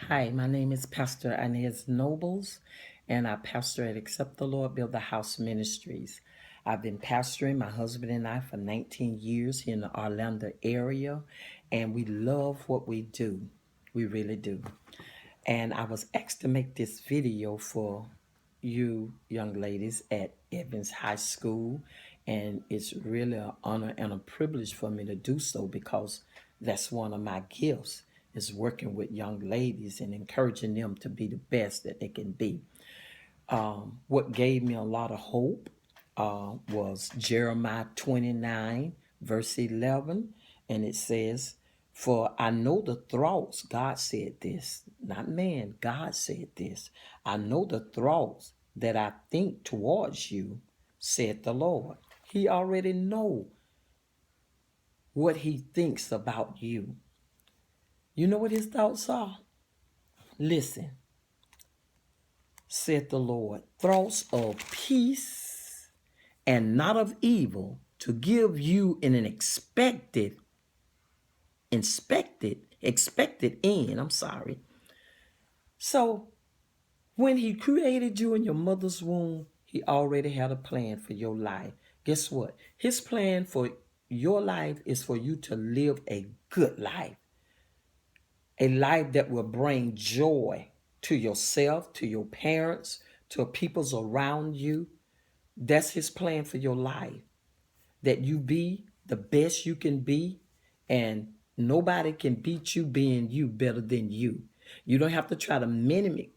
Hi, my name is Pastor Inez Nobles, and I pastor at Accept the Lord Build the House Ministries. I've been pastoring my husband and I for 19 years here in the Orlando area, and we love what we do. We really do. And I was asked to make this video for you young ladies at Evans High School, and it's really an honor and a privilege for me to do so because that's one of my gifts is working with young ladies and encouraging them to be the best that they can be. What gave me a lot of hope was Jeremiah 29, verse 11. And it says, "For I know the thoughts," God said this, not man, God said this. "I know the thoughts that I think towards you," said the Lord. He already know what he thinks about you. You know what his thoughts are? Listen, said the Lord, "thoughts of peace and not of evil, to give you an expected end." I'm sorry. So when he created you in your mother's womb, he already had a plan for your life. Guess what? His plan for your life is for you to live a good life, a life that will bring joy to yourself, to your parents, to peoples around you. That's his plan for your life. That you be the best you can be, and nobody can beat you being you better than you. You don't have to try to mimic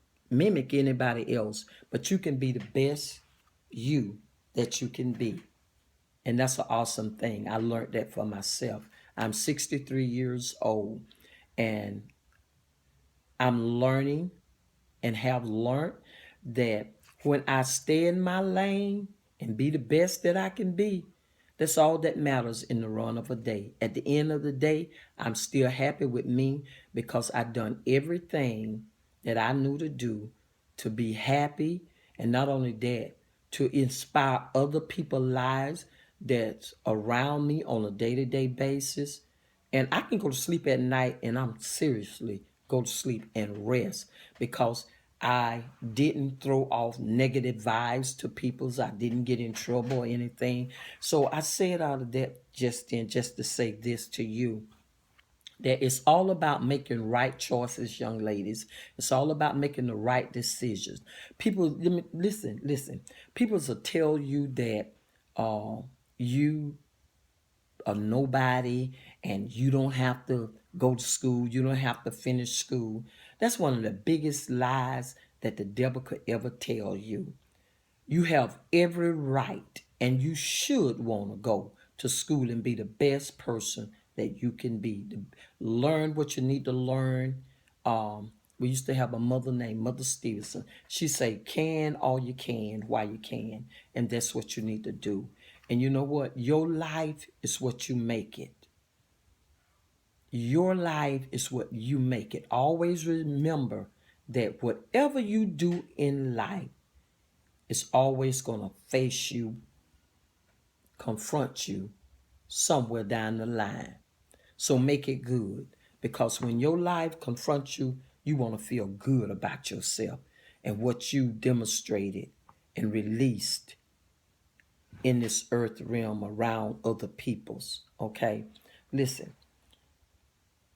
anybody else, but you can be the best you that you can be. And that's an awesome thing. I learned that for myself. I'm 63 years old, and I'm learning and have learned that when I stay in my lane and be the best that I can be, that's all that matters in the run of a day. At the end of the day, I'm still happy with me because I've done everything that I knew to do to be happy. And not only that, to inspire other people's lives that's around me on a day-to-day basis. And I can go to sleep at night and I'm seriously go to sleep and rest because I didn't throw off negative vibes to people's. I didn't get in trouble or anything. So I said all of that just then, just to say this to you, that it's all about making right choices, young ladies. It's all about making the right decisions. People, listen. People will tell you that you a nobody and you don't have to go to school, you don't have to finish school. That's one of the biggest lies that the devil could ever tell you. You have every right and you should want to go to school and be the best person that you can be. Learn what you need to learn. We used to have a mother named Mother Stevenson. She say, "Can all you can while you can," and that's what you need to do. And you know what? Your life is what you make it. Your life is what you make it. Always remember that whatever you do in life is always going to face you, confront you somewhere down the line. So make it good because when your life confronts you, you want to feel good about yourself and what you demonstrated and released in this earth realm around other peoples. Okay? Listen,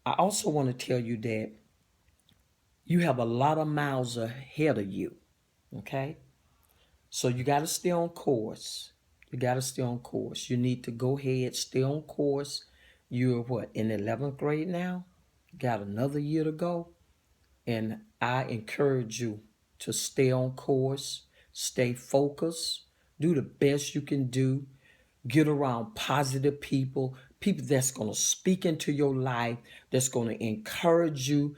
I also want to tell you that you have a lot of miles ahead of you. Okay? So you got to stay on course. You got to stay on course. You need to go ahead, stay on course. You're what, in 11th grade now? Got another year to go. And I encourage you to stay on course, stay focused, do the best you can do, get around positive people, people that's going to speak into your life, that's going to encourage you,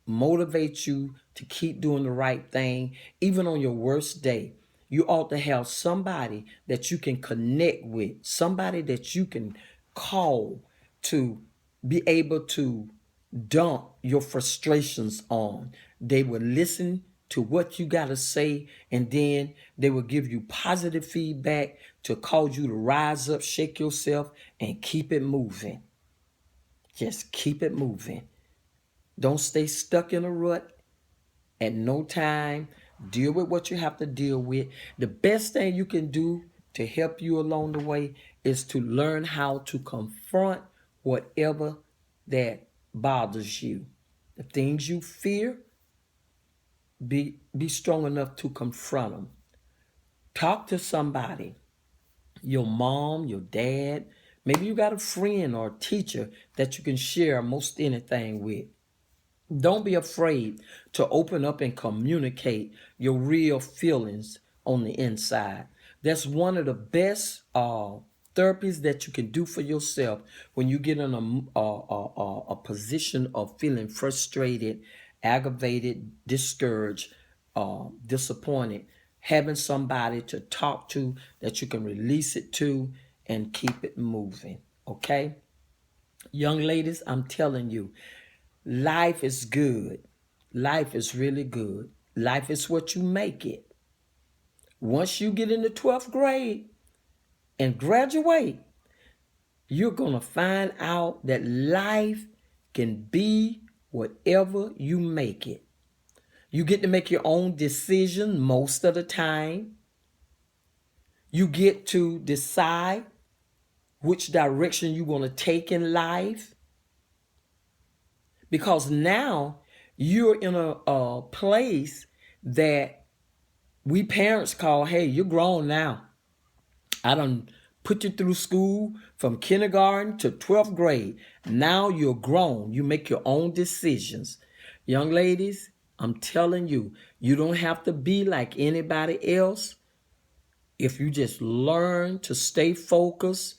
motivate you to keep doing the right thing, even on your worst day. You ought to have somebody that you can connect with, somebody that you can call to be able to dump your frustrations on. They will listen to what you got to say, and then they will give you positive feedback to cause you to rise up, shake yourself, and keep it moving. Just keep it moving. Don't stay stuck in a rut At no time, deal with what you have to deal with. The best thing you can do to help you along the way is to learn how to confront whatever that bothers you. The things you fear, be strong enough to confront them. Talk to somebody, your mom, your dad. Maybe you got a friend or a teacher that you can share most anything with. Don't be afraid to open up and communicate your real feelings on the inside. That's one of the best therapies that you can do for yourself when you get in a position of feeling frustrated, aggravated, discouraged, disappointed. Having somebody to talk to that you can release it to and keep it moving. Okay? Young ladies, I'm telling you, life is good. Life is really good. Life is what you make it. Once you get in the 12th grade and graduate, you're going to find out that life can be whatever you make it. You get to make your own decision most of the time. You get to decide which direction you want to take in life. Because now you're in a place that we parents call, hey, you're grown now. I done put you through school from kindergarten to 12th grade. Now you're grown. You make your own decisions. Young ladies, I'm telling you, you don't have to be like anybody else. If you just learn to stay focused,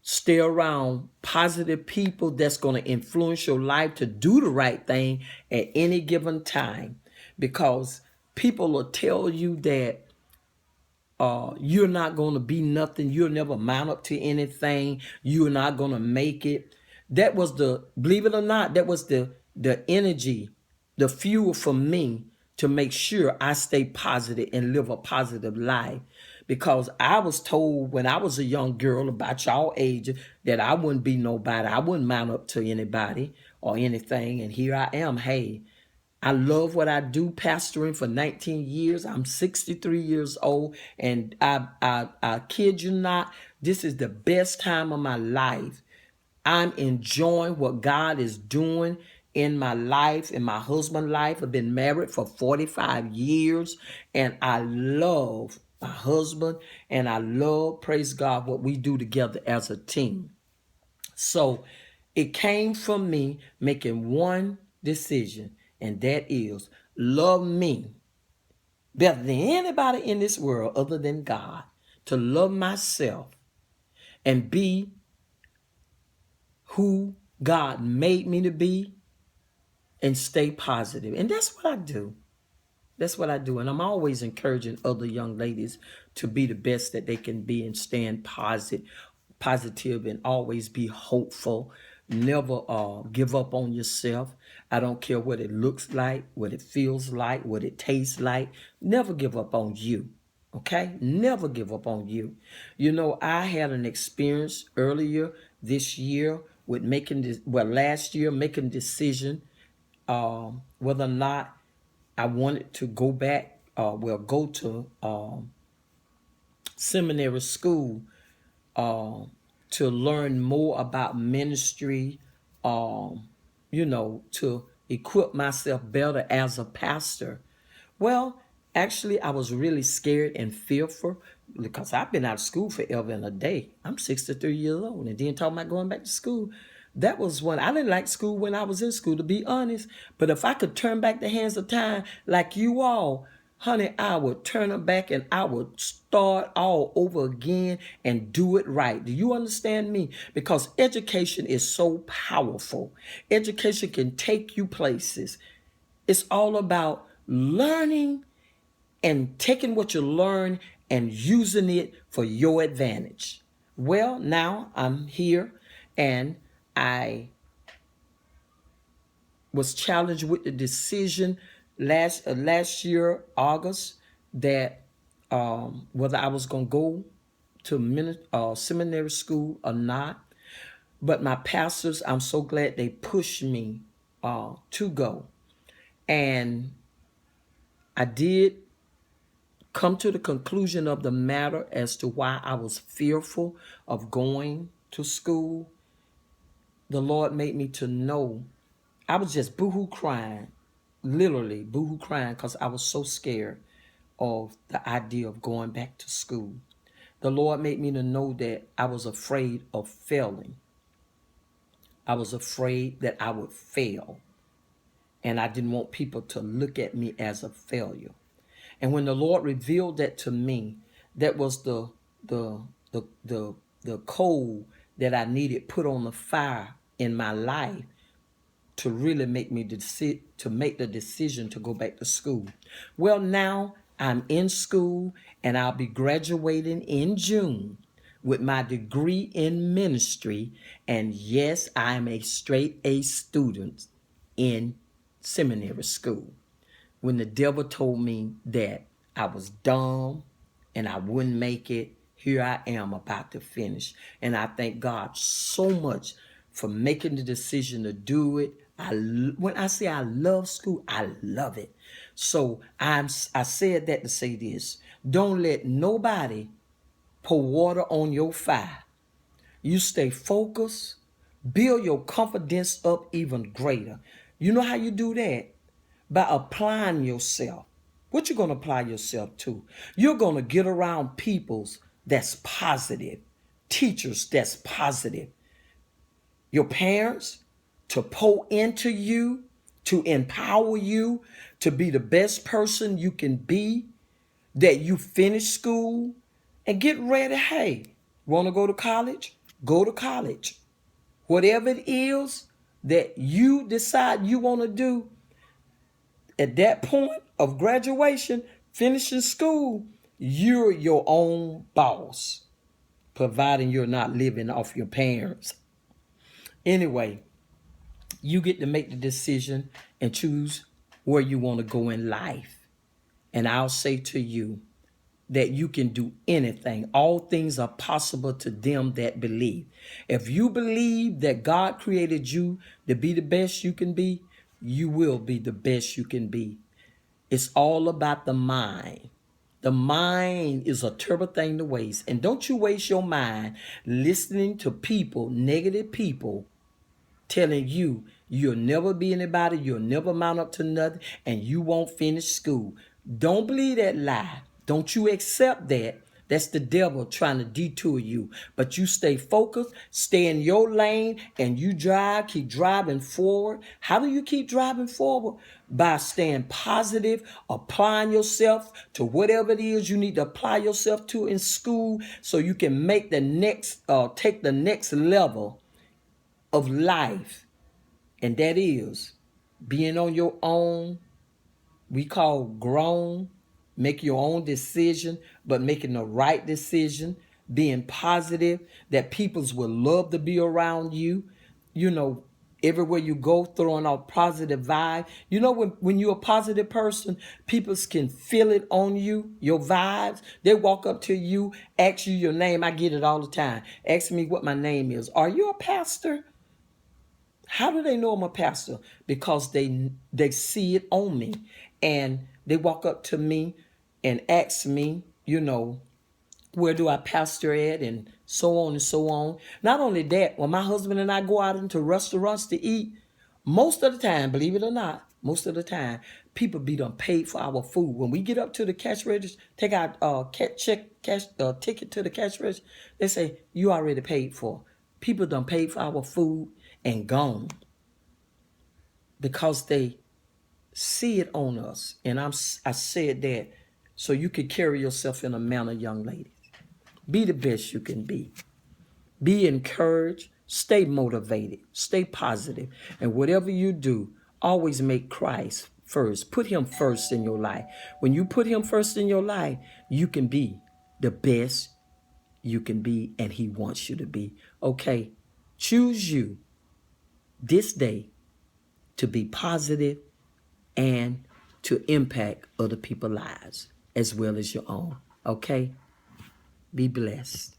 stay around positive people that's going to influence your life to do the right thing at any given time. Because people will tell you that you're not going to be nothing. You'll never mount up to anything. You're not going to make it. That was believe it or not, that was the energy, the fuel for me to make sure I stay positive and live a positive life. Because I was told when I was a young girl about y'all age that I wouldn't be nobody. I wouldn't mount up to anybody or anything. And here I am. Hey, I love what I do, pastoring for 19 years. I'm 63 years old, and I kid you not, this is the best time of my life. I'm enjoying what God is doing in my life, in my husband's life. I've been married for 45 years, and I love my husband, and I love, praise God, what we do together as a team. So it came from me making one decision, and that is love me better than anybody in this world other than God, to love myself and be who God made me to be and stay positive. And that's what I do. That's what I do. And I'm always encouraging other young ladies to be the best that they can be and stand positive and always be hopeful. Never give up on yourself. I don't care what it looks like, what it feels like, what it tastes like. Never give up on you. Okay? Never give up on you. You know, I had an experience earlier this year with last year, making a decision whether or not I wanted to go back, go to seminary school to learn more about ministry, to equip myself better as a pastor. Well, actually, I was really scared and fearful because I've been out of school forever and a day. I'm 63 years old, and then talking about going back to school. That was when I didn't like school when I was in school, to be honest. But if I could turn back the hands of time like you all, honey, I would turn them back and I would start all over again and do it right. Do you understand me? Because education is so powerful. Education can take you places. It's all about learning and taking what you learn and using it for your advantage. Well, now I'm here and I was challenged with the decision last year, August, that whether I was going to go to seminary school or not. But my pastors, I'm so glad they pushed me to go. And I did come to the conclusion of the matter as to why I was fearful of going to school. The Lord made me to know I was just boohoo crying, literally boohoo crying, because I was so scared of the idea of going back to school. The Lord made me to know that I was afraid of failing. I was afraid that I would fail. And I didn't want people to look at me as a failure. And when the Lord revealed that to me, that was the the the the coal that I needed put on the fire in my life to really make me to make the decision to go back to school. Well, now I'm in school and I'll be graduating in June with my degree in ministry. And yes, I am a straight A student in seminary school. When the devil told me that I was dumb and I wouldn't make it, here I am about to finish. And I thank God so much for making the decision to do it. When I say I love school, I love it. So I said that to say this. Don't let nobody pour water on your fire. You stay focused, build your confidence up even greater. You know how you do that? By applying yourself. What you going to apply yourself to? You're going to get around peoples that's positive, teachers that's positive, your parents to pour into you, to empower you to be the best person you can be, that you finish school and get ready. Hey, want to go to college? Go to college. Whatever it is that you decide you want to do, at that point of graduation, finishing school, you're your own boss, providing you're not living off your parents. Anyway, you get to make the decision and choose where you want to go in life. And I'll say to you that you can do anything. All things are possible to them that believe. If you believe that God created you to be the best you can be, you will be the best you can be. It's all about the mind. The mind is a terrible thing to waste. And don't you waste your mind listening to people, negative people, telling you you'll never be anybody, you'll never mount up to nothing, and you won't finish school. Don't believe that lie. Don't you accept that. That's the devil trying to detour you. But you stay focused, stay in your lane, and you drive, keep driving forward. How do you keep driving forward? By staying positive, applying yourself to whatever it is you need to apply yourself to in school so you can make the next, take the next level of life. And that is being on your own. We call grown, make your own decision, but making the right decision, being positive, that peoples will love to be around you. You know, everywhere you go, throwing out positive vibe. You know, when you're a positive person, people can feel it on you, your vibes. They walk up to you, ask you your name. I get it all the time. Ask me what my name is. Are you a pastor? How do they know I'm a pastor? Because they see it on me. And they walk up to me and ask me, you know, where do I pastor at, and so on and so on. Not only that, when my husband and I go out into restaurants to eat, most of the time, believe it or not, most of the time, people be done paid for our food. When we get up to the cash register, take our ticket to the cash register, they say, you already paid for. People done paid for our food and gone because they see it on us. And I said that so you can carry yourself in a manner, young ladies. Be the best you can be. Be encouraged. Stay motivated. Stay positive. And whatever you do, always make Christ first. Put him first in your life. When you put him first in your life, you can be the best you can be, and he wants you to be. Okay, choose you this day to be positive and to impact other people's lives as well as your own. Okay? Be blessed.